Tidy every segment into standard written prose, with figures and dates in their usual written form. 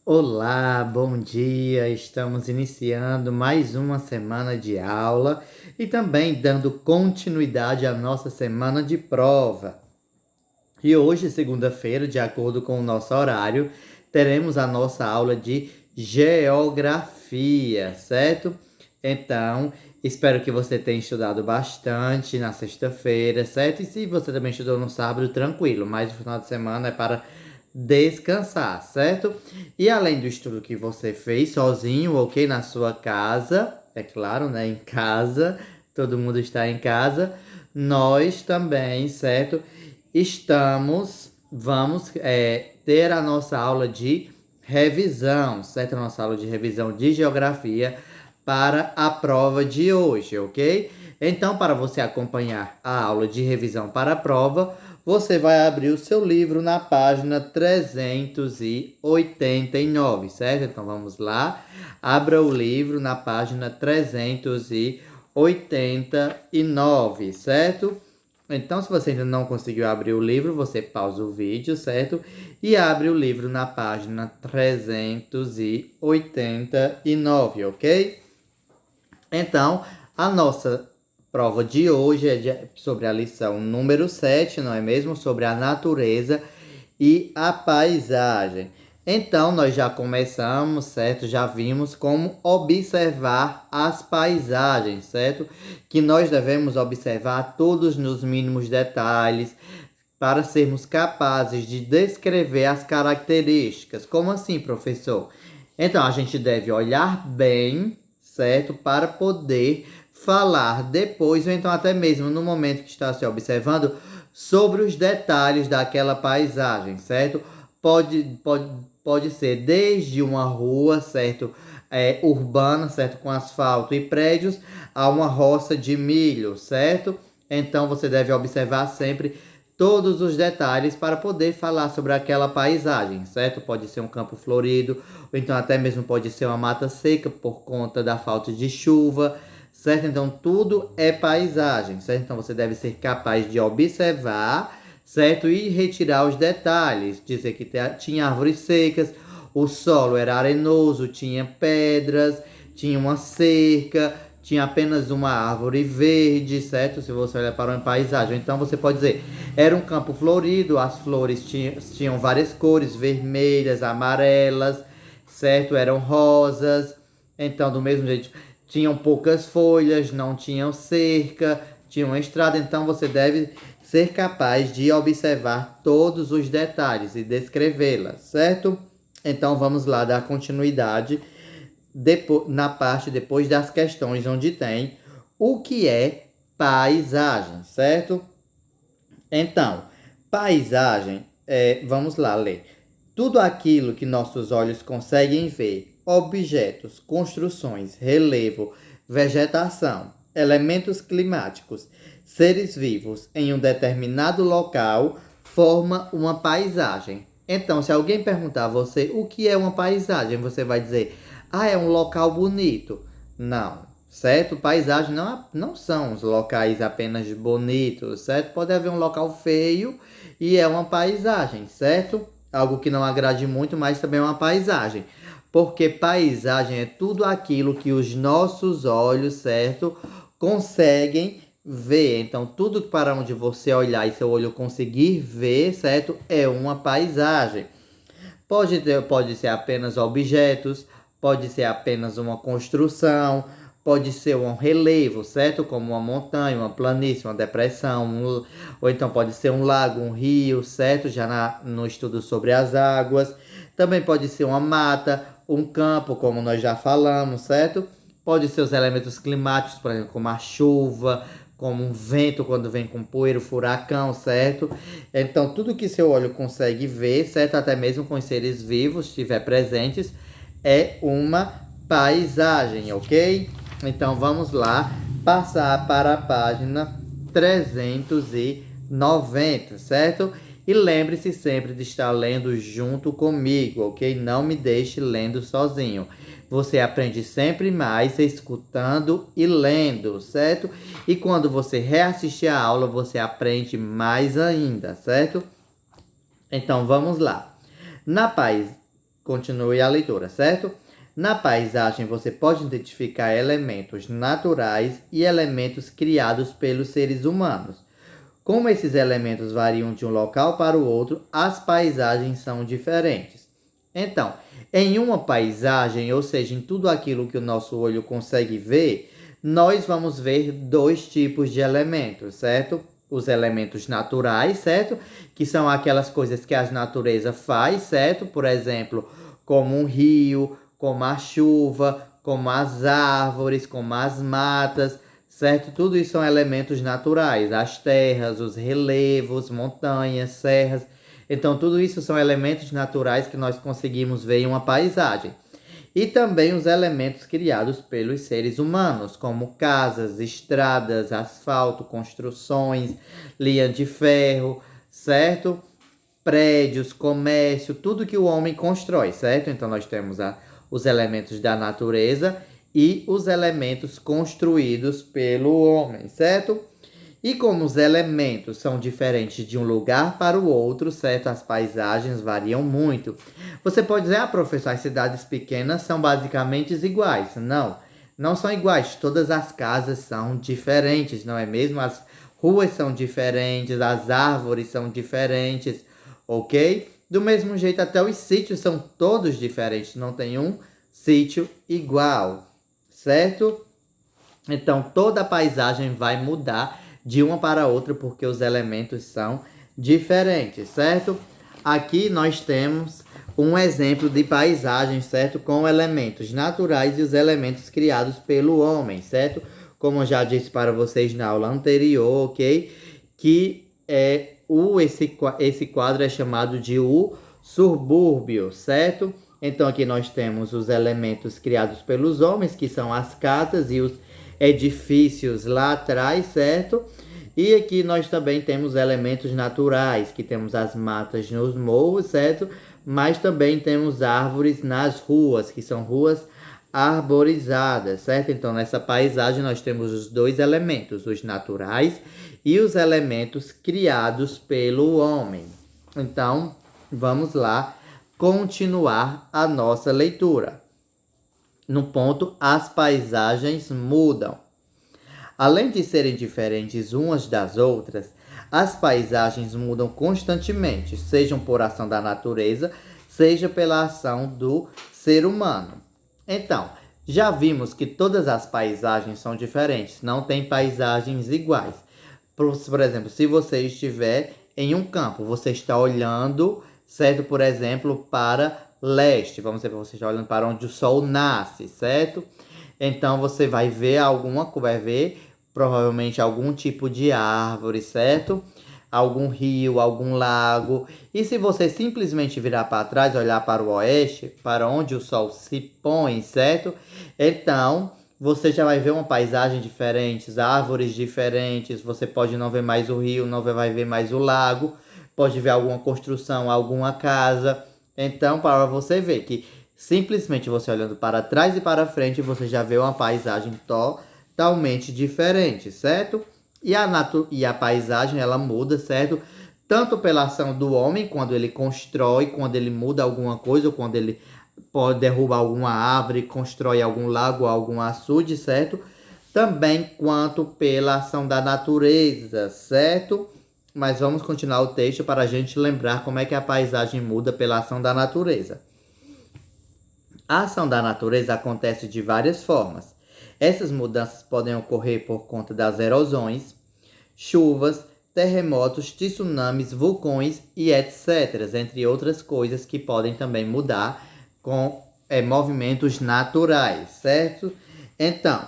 Olá, bom dia! Estamos iniciando mais uma semana de aula e também dando continuidade à nossa semana de prova. E hoje, segunda-feira, de acordo com o nosso horário, teremos a nossa aula de geografia, certo? Então, espero que você tenha estudado bastante na sexta-feira, certo? E se você também estudou no sábado, tranquilo, mas o final de semana é para descansar, certo? E além do estudo que você fez sozinho, ok? Na sua casa, é claro, né? Em casa, todo mundo está em casa. Nós também, certo? Vamos ter a nossa aula de revisão, certo? A nossa aula de revisão de geografia para a prova de hoje, ok? Então, para você acompanhar a aula de revisão para a prova, você vai abrir o seu livro na página 389, certo? Então vamos lá. Abra o livro na página 389, certo? Então, se você ainda não conseguiu abrir o livro, você pausa o vídeo, certo? E abre o livro na página 389, ok? Então, a nossa prova de hoje é sobre a lição número 7, não é mesmo? Sobre a natureza e a paisagem. Então, nós já começamos, certo? Já vimos como observar as paisagens, certo? Que nós devemos observar todos nos mínimos detalhes para sermos capazes de descrever as características. Como assim, professor? Então, a gente deve olhar bem, certo? Para poder falar depois, ou então até mesmo no momento que está se observando, sobre os detalhes daquela paisagem, certo? Pode ser desde uma rua, certo? Urbana, certo? Com asfalto e prédios, a uma roça de milho, certo? Então você deve observar sempre todos os detalhes para poder falar sobre aquela paisagem, certo? Pode ser um campo florido, ou então até mesmo pode ser uma mata seca por conta da falta de chuva, certo? Então tudo é paisagem, certo? Então você deve ser capaz de observar, certo? E retirar os detalhes, dizer que tinha árvores secas, o solo era arenoso, tinha pedras, tinha uma cerca, tinha apenas uma árvore verde, certo? Se você olhar para uma paisagem. Então você pode dizer, era um campo florido, as flores tinham várias cores, vermelhas, amarelas, certo? Eram rosas. Então, do mesmo jeito, tinham poucas folhas, não tinham cerca, tinham uma estrada. Então, você deve ser capaz de observar todos os detalhes e descrevê-las, certo? Então, vamos lá dar continuidade na parte depois das questões onde tem o que é paisagem, certo? Então, paisagem, vamos lá ler. Tudo aquilo que nossos olhos conseguem ver, objetos, construções, relevo, vegetação, elementos climáticos, seres vivos em um determinado local, forma uma paisagem. Então, se alguém perguntar a você o que é uma paisagem, você vai dizer, é um local bonito. Não, certo? Paisagem não são os locais apenas bonitos, certo? Pode haver um local feio e é uma paisagem, certo? Algo que não agrade muito, mas também é uma paisagem. Porque paisagem é tudo aquilo que os nossos olhos, certo, conseguem ver. Então, tudo para onde você olhar e seu olho conseguir ver, certo, é uma paisagem. Pode ser apenas objetos, pode ser apenas uma construção, pode ser um relevo, certo? Como uma montanha, uma planície, uma depressão, ou então pode ser um lago, um rio, certo? Já no estudo sobre as águas. Também pode ser uma mata, um campo, como nós já falamos, certo? Pode ser os elementos climáticos, por exemplo, como a chuva, como um vento quando vem com poeira, furacão, certo? Então, tudo que seu olho consegue ver, certo? Até mesmo com os seres vivos, estiver presentes, é uma paisagem, ok? Então, vamos lá passar para a página 390, certo? E lembre-se sempre de estar lendo junto comigo, ok? Não me deixe lendo sozinho. Você aprende sempre mais escutando e lendo, certo? E quando você reassistir a aula, você aprende mais ainda, certo? Então vamos lá. Na pais... Continue a leitura, certo? Na paisagem, você pode identificar elementos naturais e elementos criados pelos seres humanos. Como esses elementos variam de um local para o outro, as paisagens são diferentes. Então, em uma paisagem, ou seja, em tudo aquilo que o nosso olho consegue ver, nós vamos ver dois tipos de elementos, certo? Os elementos naturais, certo? Que são aquelas coisas que a natureza faz, certo? Por exemplo, como um rio, como a chuva, como as árvores, como as matas, certo? Tudo isso são elementos naturais, as terras, os relevos, montanhas, serras. Então, tudo isso são elementos naturais que nós conseguimos ver em uma paisagem. E também os elementos criados pelos seres humanos, como casas, estradas, asfalto, construções, linha de ferro, certo? Prédios, comércio, tudo que o homem constrói, certo? Então nós temos os elementos da natureza e os elementos construídos pelo homem, certo? E como os elementos são diferentes de um lugar para o outro, certo? As paisagens variam muito. Você pode dizer, professor, as cidades pequenas são basicamente iguais. Não, não são iguais. Todas as casas são diferentes, não é mesmo? As ruas são diferentes, as árvores são diferentes, ok? Do mesmo jeito, até os sítios são todos diferentes. Não tem um sítio igual, certo? Então, toda a paisagem vai mudar de uma para outra porque os elementos são diferentes, certo? Aqui nós temos um exemplo de paisagem, certo? Com elementos naturais e os elementos criados pelo homem, certo? Como eu já disse para vocês na aula anterior, ok? Que esse quadro é chamado de o subúrbio, certo? Então aqui nós temos os elementos criados pelos homens, que são as casas e os edifícios lá atrás, certo? E aqui nós também temos elementos naturais, que temos as matas nos morros, certo? Mas também temos árvores nas ruas, que são ruas arborizadas, certo? Então nessa paisagem nós temos os dois elementos, os naturais e os elementos criados pelo homem. Então, vamos lá continuar a nossa leitura. No ponto, as paisagens mudam. Além de serem diferentes umas das outras, as paisagens mudam constantemente, sejam por ação da natureza, seja pela ação do ser humano. Então, já vimos que todas as paisagens são diferentes, não tem paisagens iguais. Por exemplo, se você estiver em um campo, você está olhando, certo? Por exemplo, para leste. Vamos dizer que você está olhando para onde o sol nasce, certo? Então você vai ver provavelmente algum tipo de árvore, certo? Algum rio, algum lago. E se você simplesmente virar para trás, olhar para o oeste, para onde o sol se põe, certo? Então você já vai ver uma paisagem diferente, árvores diferentes. Você pode não ver mais o rio, não vai ver mais o lago. Pode ver alguma construção, alguma casa. Então, para você ver que simplesmente você olhando para trás e para frente, você já vê uma paisagem totalmente diferente, certo? E a paisagem, ela muda, certo? Tanto pela ação do homem, quando ele constrói, quando ele muda alguma coisa, ou quando ele pode derrubar alguma árvore, constrói algum lago, algum açude, certo? Também quanto pela ação da natureza, certo? Mas vamos continuar o texto para a gente lembrar como é que a paisagem muda pela ação da natureza. A ação da natureza acontece de várias formas. Essas mudanças podem ocorrer por conta das erosões, chuvas, terremotos, tsunamis, vulcões e etc., entre outras coisas que podem também mudar com movimentos naturais, certo? Então,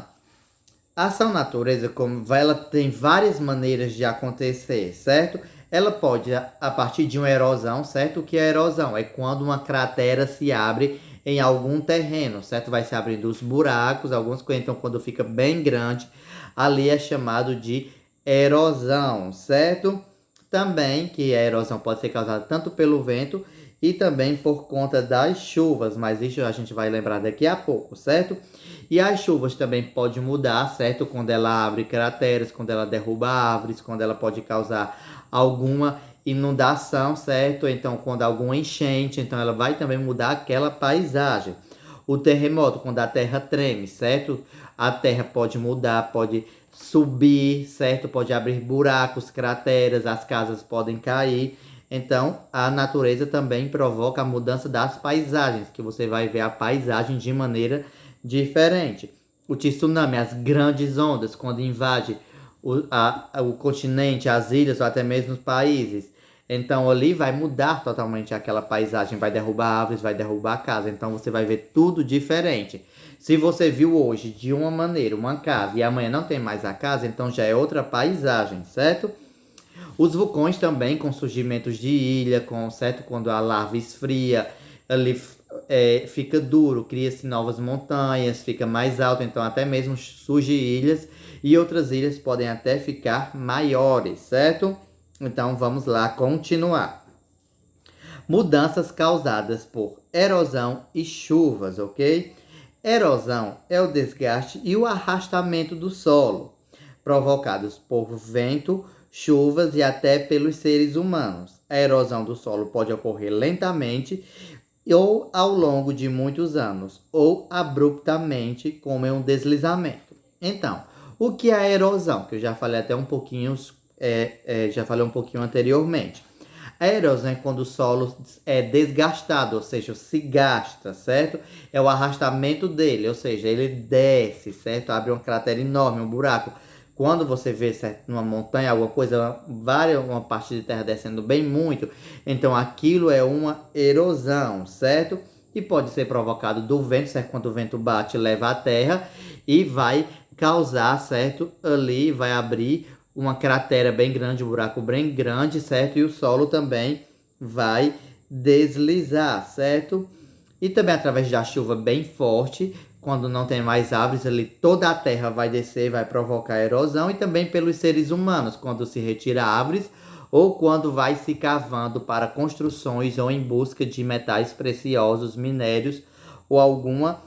a ação natureza, como ela tem várias maneiras de acontecer, certo? Ela pode, a partir de uma erosão, certo? O que é erosão? É quando uma cratera se abre em algum terreno, certo? Vai se abrindo os buracos, alguns então quando fica bem grande, ali é chamado de erosão, certo? Também que a erosão pode ser causada tanto pelo vento e também por conta das chuvas, mas isso a gente vai lembrar daqui a pouco, certo? E as chuvas também podem mudar, certo? Quando ela abre crateras, quando ela derruba árvores, quando ela pode causar alguma inundação, certo? Então, quando há alguma enchente, então ela vai também mudar aquela paisagem. O terremoto, quando a terra treme, certo? A terra pode mudar, pode subir, certo? Pode abrir buracos, crateras, as casas podem cair. Então, a natureza também provoca a mudança das paisagens, que você vai ver a paisagem de maneira diferente. O tsunami, as grandes ondas, quando invade o continente, as ilhas ou até mesmo os países. Então ali vai mudar totalmente aquela paisagem, vai derrubar árvores, vai derrubar a casa. Então você vai ver tudo diferente. Se você viu hoje de uma maneira uma casa e amanhã não tem mais a casa, então já é outra paisagem, certo? Os vulcões também com surgimentos de ilha, com certo quando a lava esfria, ali fica duro, cria-se novas montanhas, fica mais alto, então até mesmo surge ilhas e outras ilhas podem até ficar maiores, certo? Então vamos lá continuar. Mudanças causadas por erosão e chuvas, ok? Erosão é o desgaste e o arrastamento do solo, provocados por vento, chuvas e até pelos seres humanos. A erosão do solo pode ocorrer lentamente ou ao longo de muitos anos, ou abruptamente, como em um deslizamento. Então, o que é a erosão? Que eu já falei até um pouquinho, já falei um pouquinho anteriormente. A erosão é quando o solo é desgastado, ou seja, se gasta, certo? É o arrastamento dele, ou seja, ele desce, certo? Abre uma cratera enorme, um buraco. Quando você vê, certo, numa montanha, alguma coisa, uma parte de terra descendo bem muito, então aquilo é uma erosão, certo? E pode ser provocado do vento, certo? Quando o vento bate, leva a terra e vai causar, certo? Ali vai abrir uma cratera bem grande, um buraco bem grande, certo? E o solo também vai deslizar, certo? E também através da chuva bem forte, quando não tem mais árvores ali, toda a terra vai descer, vai provocar erosão. E também pelos seres humanos, quando se retira árvores ou quando vai se cavando para construções ou em busca de metais preciosos, minérios ou alguma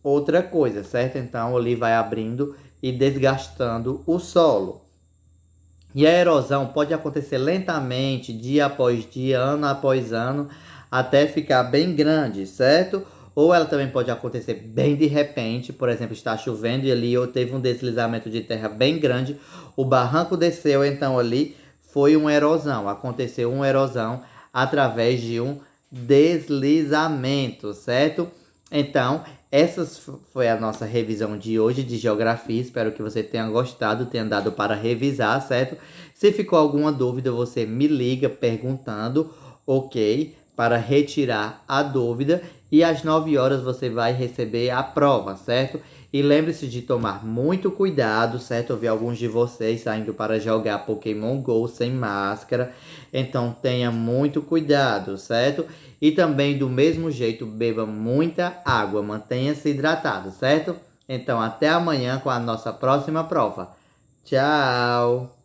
outra coisa, certo? Então ali vai abrindo e desgastando o solo. E a erosão pode acontecer lentamente, dia após dia, ano após ano, até ficar bem grande, certo? Ou ela também pode acontecer bem de repente, por exemplo, está chovendo e ali teve um deslizamento de terra bem grande, o barranco desceu, então ali foi uma erosão, aconteceu uma erosão através de um deslizamento, certo? Então, essa foi a nossa revisão de hoje de geografia. Espero que você tenha gostado, tenha dado para revisar, certo? Se ficou alguma dúvida, você me liga perguntando, ok? Para retirar a dúvida. E às 9 horas você vai receber a prova, certo? E lembre-se de tomar muito cuidado, certo? Eu vi alguns de vocês saindo para jogar Pokémon GO sem máscara. Então tenha muito cuidado, certo? E também do mesmo jeito beba muita água, mantenha-se hidratado, certo? Então até amanhã com a nossa próxima prova. Tchau!